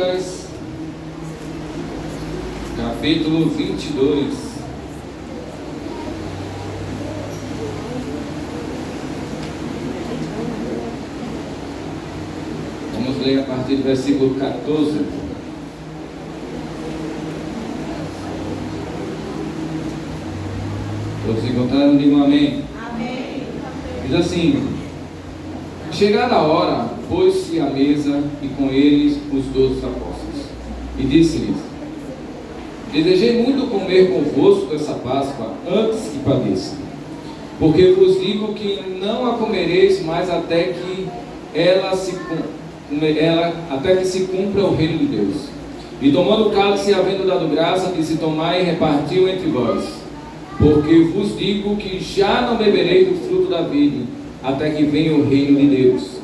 Lucas, capítulo 22. Vamos ler a partir do versículo 14. Todos encontraram? Digam amém. Amém. Diz assim: chegada a hora, pôs-se à mesa e com eles os 12 apóstolos. E disse-lhes: desejei muito comer convosco essa Páscoa antes que padeça, porque vos digo que não a comereis mais até que se cumpra o reino de Deus. E tomando o cálice, havendo dado graça, disse: tomai e repartiu entre vós, porque vos digo que já não beberei do fruto da vide, até que venha o reino de Deus.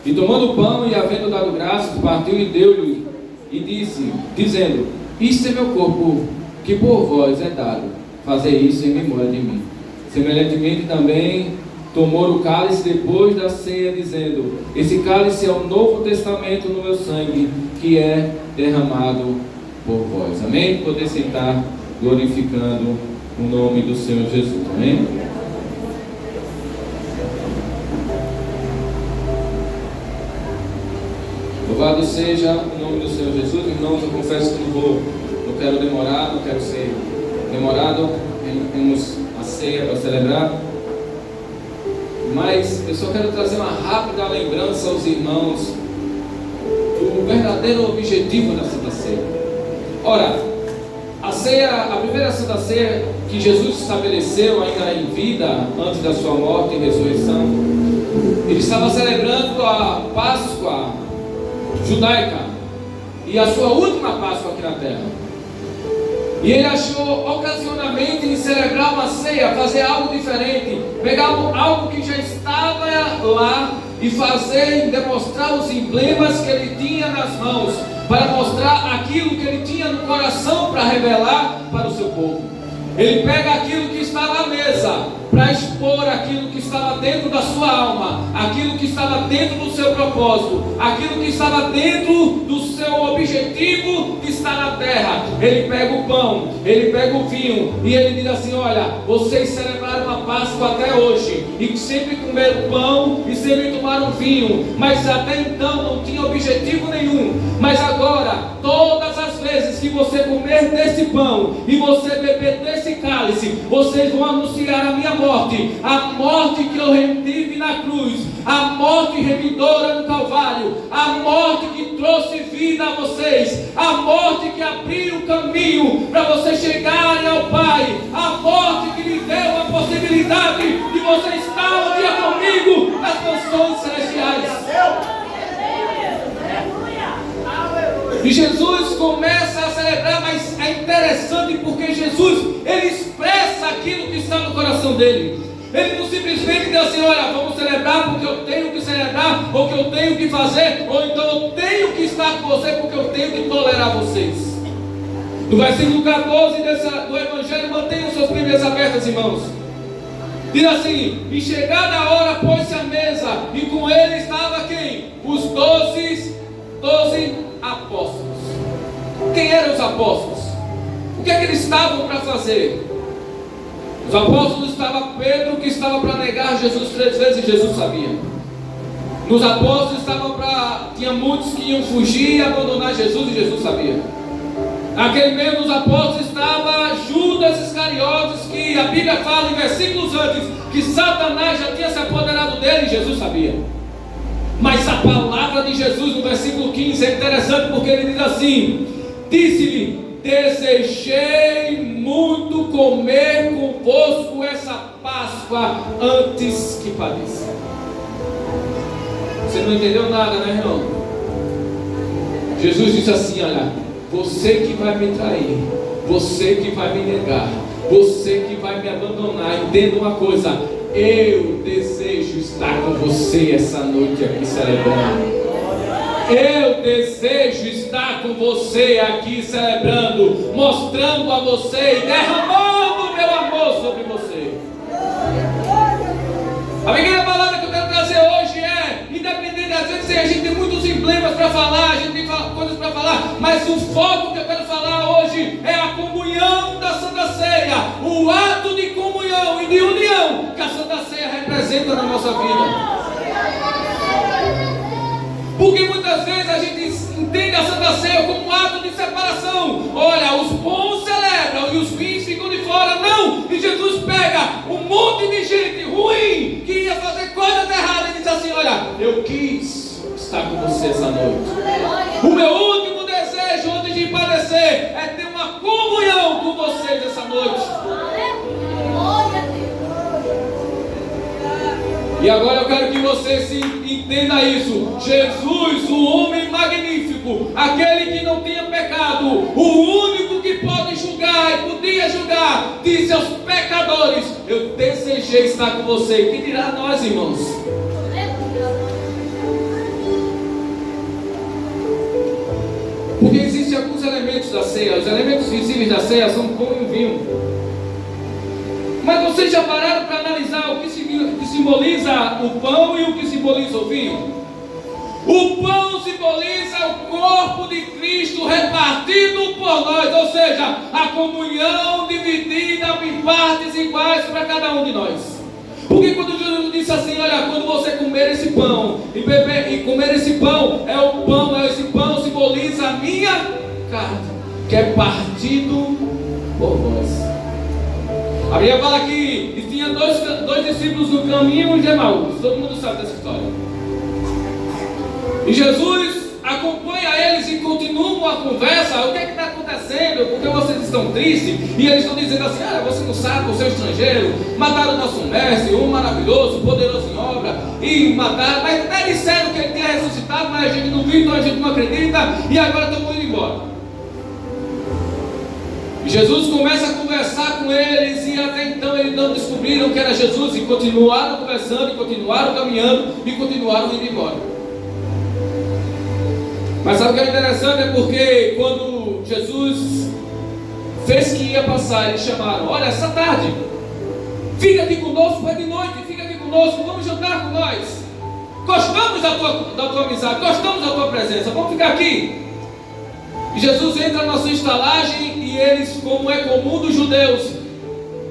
E tomando o pão e havendo dado graças, partiu e deu-lhe, e disse, dizendo: isto é meu corpo, que por vós é dado, fazei isso em memória de mim. Semelhantemente também tomou o cálice depois da ceia, dizendo: esse cálice é o novo testamento no meu sangue, que é derramado por vós. Amém? Poder sentar, glorificando o nome do Senhor Jesus. Amém? Louvado seja o nome do Senhor Jesus. Irmãos, eu confesso que não quero demorar, não quero ser demorado. Temos a ceia para celebrar, mas eu só quero trazer uma rápida lembrança aos irmãos do verdadeiro objetivo da Santa Ceia. Ora, a primeira Santa Ceia que Jesus estabeleceu ainda em vida, antes da sua morte e ressurreição, ele estava celebrando a Páscoa judaica e a sua última Páscoa aqui na terra. E ele achou ocasionalmente em celebrar uma ceia, fazer algo diferente, pegar algo que já estava lá e fazer e demonstrar os emblemas que ele tinha nas mãos, para mostrar aquilo que ele tinha no coração para revelar para o seu povo. Ele pega aquilo que estava à mesa para expor aquilo que estava dentro da sua alma, aquilo que estava dentro do seu propósito, aquilo que estava dentro do seu objetivo de estar na terra. Ele pega o pão, ele pega o vinho e ele diz assim: olha, vocês celebraram a Páscoa até hoje e sempre comeram pão e sempre tomaram vinho, mas até então não tinha objetivo nenhum. Mas agora, todas as vezes que você comer desse pão e você beber desse cálice, vocês vão anunciar a minha morte, a morte que eu tive na cruz, a morte remidora no Calvário, a morte que trouxe vida a vocês, a morte que abriu o caminho para vocês chegarem ao Pai, a morte que lhe deu a possibilidade de você estar um dia comigo nas mansões celestiais. E Jesus começa a celebrar, mas é interessante porque Jesus, ele expressa aquilo que está no coração dele. Ele não simplesmente diz assim: olha, vamos celebrar porque eu tenho que celebrar, ou que eu tenho que fazer, ou então eu tenho que estar com você porque eu tenho que tolerar vocês. No versículo 14 do Evangelho, mantenham suas Bíblias abertas, irmãos. Diz assim: e chegada a hora, pôs-se à mesa, e com ele estava quem? Os 12 apóstolos. Quem eram os apóstolos? O que é que eles estavam para fazer? Os apóstolos estavam Pedro, que estava para negar Jesus 3 vezes, e Jesus sabia. Nos apóstolos tinha muitos que iam fugir e abandonar Jesus, e Jesus sabia. Aquele mesmo dos apóstolos estava Judas Iscariotes, que a Bíblia fala em versículos antes que Satanás já tinha se apoderado dele, e Jesus sabia. Mas a palavra de Jesus no versículo 15 é interessante, porque ele diz assim: disse-lhe: desejei muito comer convosco essa Páscoa antes que padeça. Você não entendeu nada, né, irmão? Jesus disse assim: olha, você que vai me trair, você que vai me negar, você que vai me abandonar, entenda uma coisa: eu desejo estar com você essa noite aqui celebrando. Eu desejo estar com você aqui celebrando, mostrando a você e derramando meu amor sobre você. A pequena palavra que eu quero trazer hoje é: independente, às vezes a gente tem muitos emblemas para falar, a gente tem coisas para falar, o ato de comunhão e de união que a Santa Ceia representa na nossa vida. Porque muitas vezes a gente entende a Santa Ceia como um ato de separação. Olha, os bons celebram e os ruins ficam de fora. Não! E Jesus pega um monte de gente ruim que ia fazer coisas erradas e diz assim: olha, eu quis estar com você essa noite. O meu último desejo antes de padecer é ter uma comunhão com vocês essa noite. E agora eu quero que você se entenda isso. Jesus, o homem magnífico, aquele que não tinha pecado, o único que pode julgar e podia julgar, disse aos pecadores: eu desejei estar com você. Que dirá nós, irmãos? Porque existem alguns elementos da ceia. Os elementos visíveis da ceia são pão e vinho. Mas vocês já pararam para analisar o que simboliza o pão e o que simboliza o vinho? O pão simboliza o corpo de Cristo repartido por nós, ou seja, a comunhão dividida em partes iguais para cada um de nós. Porque quando Jesus disse assim: olha, quando você comer esse pão e beber e comer esse pão, esse pão simboliza a minha carne, que é partido por nós. A Bíblia fala que tinha dois discípulos no caminho de Emaús. Todo mundo sabe dessa história. E Jesus acompanha eles e continua a conversa. O que é que está acontecendo? Porque vocês estão tristes? E eles estão dizendo assim: ah, você não sabe, você é estrangeiro. Mataram o nosso mestre, um maravilhoso, poderoso em obra. E mataram, mas até disseram que ele tinha ressuscitado, mas a gente não viu, então a gente não acredita. E agora estamos indo embora. Jesus começa a conversar com eles e até então eles não descobriram que era Jesus e continuaram conversando, e continuaram caminhando e continuaram indo embora. Mas sabe o que é interessante? É porque quando Jesus fez que ia passar, eles chamaram: olha, essa tarde, fica aqui conosco, é de noite, fica aqui conosco, vamos jantar com nós. Gostamos da tua amizade, gostamos da tua presença, vamos ficar aqui. E Jesus entra na sua estalagem e eles, como é comum dos judeus,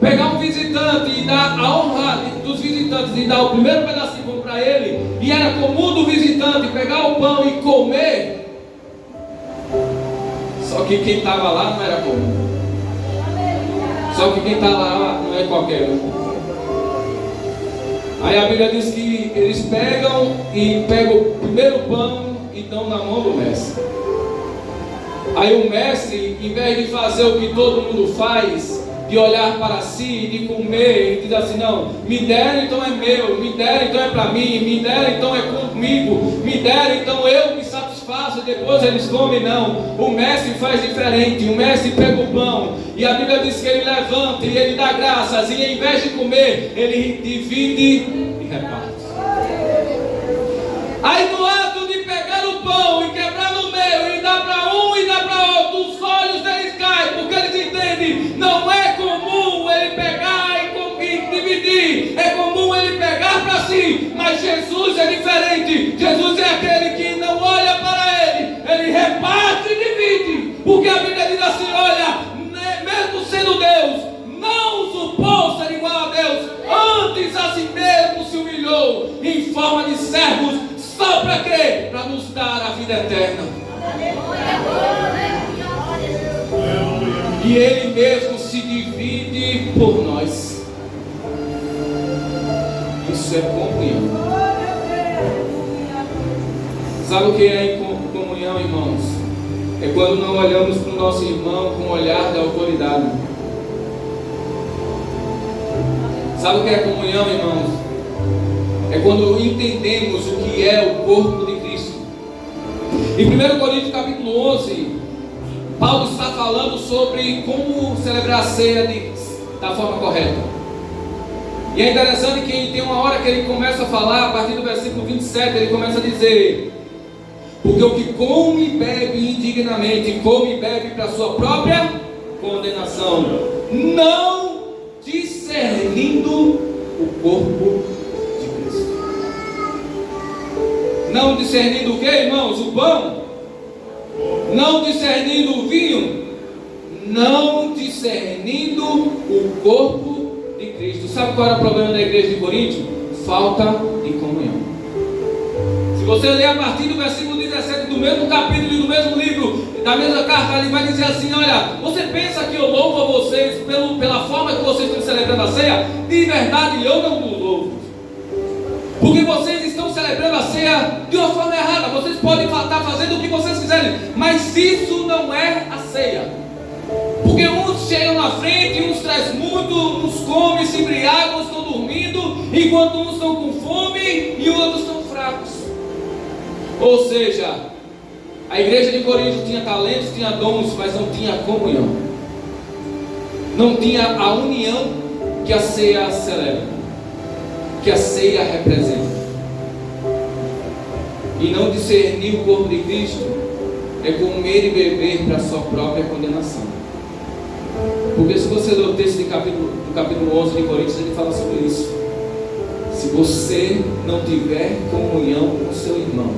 pegar um visitante e dar a honra dos visitantes e dar o primeiro pedaço de pão para ele, e era comum do visitante pegar o pão e comer. Só que quem estava lá não era comum. Só que quem está lá não é qualquer um. Aí a Bíblia diz que eles pegam o primeiro pão e dão na mão do mestre. Aí o mestre, em vez de fazer o que todo mundo faz, de olhar para si, de comer, ele diz assim: não, me deram então é meu, me deram então é para mim, me deram então é comigo, me deram então eu me satisfaço, depois eles comem. Não, o mestre faz diferente. O mestre pega o pão e a Bíblia diz que ele levanta e ele dá graças, e em vez de comer, ele divide e reparte. Aí no ato de pegar o pão e quebrar no meio e dar para um e dar para outro, os olhos deles caem, porque eles entendem: não é comum ele pegar e dividir, é comum ele pegar para si. Mas Jesus é diferente. Jesus é aquele que não olha para ele reparte e divide, porque a Bíblia diz assim: olha, mesmo sendo Deus, não supôs ser igual a Deus, antes a si mesmo se humilhou em forma de servos. Só para quê? Para nos dar a vida eterna. E Ele mesmo se divide por nós. Isso é comunhão. Sabe o que é comunhão, irmãos? É quando não olhamos para o nosso irmão com um olhar de autoridade. Sabe o que é comunhão, irmãos? É quando entendemos o que é o corpo de Cristo. Em 1 Coríntios capítulo 11, Paulo está falando sobre como celebrar a ceia da forma correta. E é interessante que tem uma hora que ele começa a falar, a partir do versículo 27, ele começa a dizer: porque o que come e bebe indignamente, come e bebe para a sua própria condenação, não discernindo o corpo. Não discernindo o que, irmãos? O pão. Não discernindo o vinho. não discernindo o corpo de Cristo. Sabe qual era o problema da igreja de Corinto? Falta de comunhão. Se você ler a partir do versículo 17 do mesmo capítulo e do mesmo livro, da mesma carta, ele vai dizer assim: olha, você pensa que eu louvo a vocês pela forma que vocês estão celebrando a ceia? De verdade, eu não os louvo, porque vocês estão celebrando a ceia de uma forma errada. Vocês podem estar fazendo o que vocês quiserem, mas isso não é a ceia. Porque uns chegam na frente, uns trazem muito, uns comem, se embriagam, estão dormindo, enquanto uns estão com fome e outros estão fracos. Ou seja, a igreja de Corinto tinha talentos, tinha dons, mas não tinha comunhão. Não tinha a união que a ceia celebra, que a ceia representa. E não discernir o corpo de Cristo é comer e beber para a sua própria condenação. Porque se você ler o texto do capítulo 11 de Coríntios, ele fala sobre isso. Se você não tiver comunhão com seu irmão,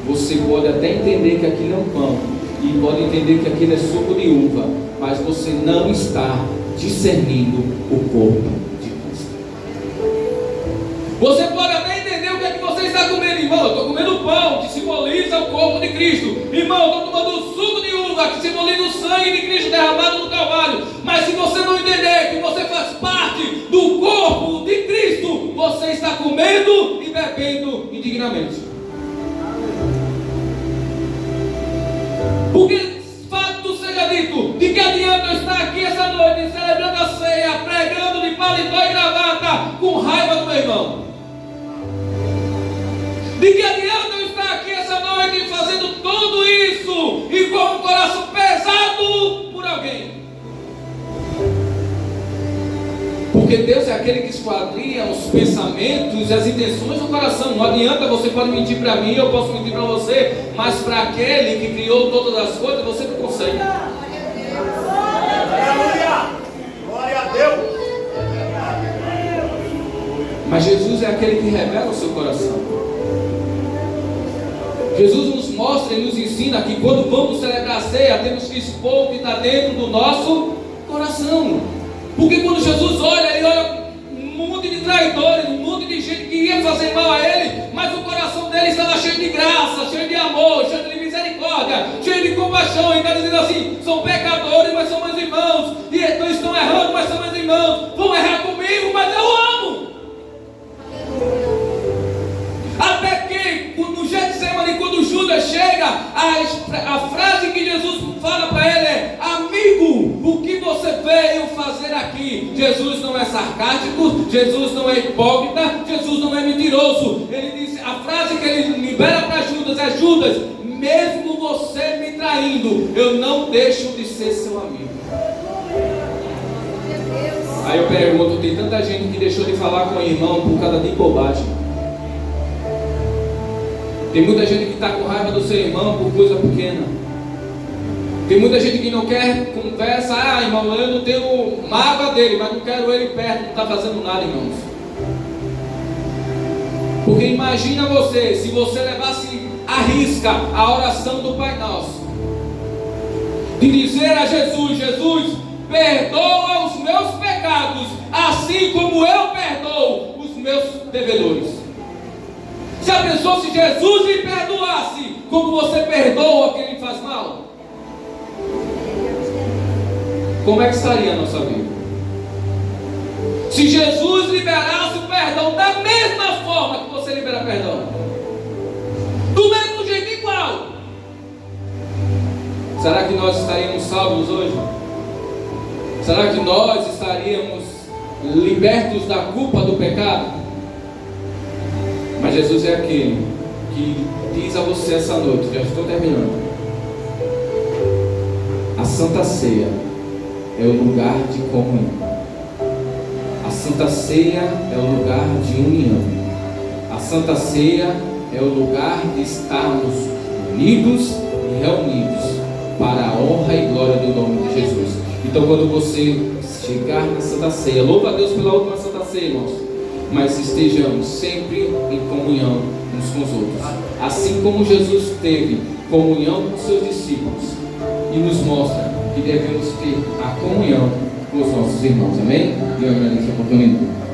você pode até entender que aquilo é um pão, e pode entender que aquilo é suco de uva, mas você não está discernindo o corpo de Cristo. Você pode até entender o que é que você está comendo, irmão. Eu estou comendo pão, que simboliza o corpo de Cristo. Irmão, eu estou tomando o suco de uva, que simboliza o sangue de Cristo derramado no Calvário. Mas se você não entender que você faz parte do corpo de Cristo, você está comendo e bebendo indignamente. Porque fato seja dito, de que adianta eu estar aqui essa noite celebrando a ceia, pregando de paletó e gravata, com raiva do meu irmão? De que adianta eu estar aqui essa noite fazendo tudo isso e com o coração pesado por alguém? Porque Deus é aquele que esquadrinha os pensamentos e as intenções do coração. Não adianta, você pode mentir para mim, eu posso mentir para você, mas para aquele que criou todas as coisas, você não consegue. Glória a Deus! Mas Jesus é aquele que revela o seu coração. Jesus nos mostra e nos ensina que quando vamos celebrar a ceia, temos que expor o que está dentro do nosso coração. Porque quando Jesus olha, ele olha um monte de traidores, um monte de gente que ia fazer mal a ele, mas o coração dele estava cheio de graça, cheio de amor, cheio de misericórdia, cheio de compaixão. E está dizendo assim: são pecadores, mas são meus irmãos, e então estão errando, mas são meus irmãos, vão errar comigo, mas eu amo. Até que no Getsemane, quando Judas chega, a frase que Jesus fala para ele é: amigo, o que você veio fazer aqui? Jesus não é sarcástico, Jesus não é hipócrita, Jesus não é mentiroso. Ele disse, a frase que ele libera para Judas é: Judas, mesmo você me traindo, eu não deixo de ser seu amigo. Aí eu pergunto, tem tanta gente que deixou de falar com o irmão por causa de bobagem. Tem muita gente que está com raiva do seu irmão por coisa pequena. Tem muita gente que não quer conversa. Ah, irmão, eu não tenho mágoa dele, mas não quero ele perto, não está fazendo nada, irmãos. Porque imagina você, se você levasse à risca a oração do Pai Nosso, de dizer a Jesus: Jesus, perdoa os meus pecados, assim como eu perdoo os meus devedores. Já pensou se Jesus lhe perdoasse como você perdoa quem lhe faz mal? Como é que estaria a nossa vida? Se Jesus liberasse o perdão da mesma forma que você libera perdão, do mesmo jeito, igual, será que nós estaríamos salvos hoje? Será que nós estaríamos libertos da culpa do pecado? Mas Jesus é aquele que diz a você essa noite, já estou terminando: a Santa Ceia é o lugar de comunhão. A Santa Ceia é o lugar de união. A Santa Ceia é o lugar de estarmos unidos e reunidos para a honra e glória do nome de Jesus. Então, quando você chegar na Santa Ceia, louva a Deus pela última Santa Ceia, irmãos, mas estejamos sempre em comunhão uns com os outros, assim como Jesus teve comunhão com seus discípulos e nos mostra que devemos ter a comunhão com os nossos irmãos. Amém? E eu agradeço a oportunidade.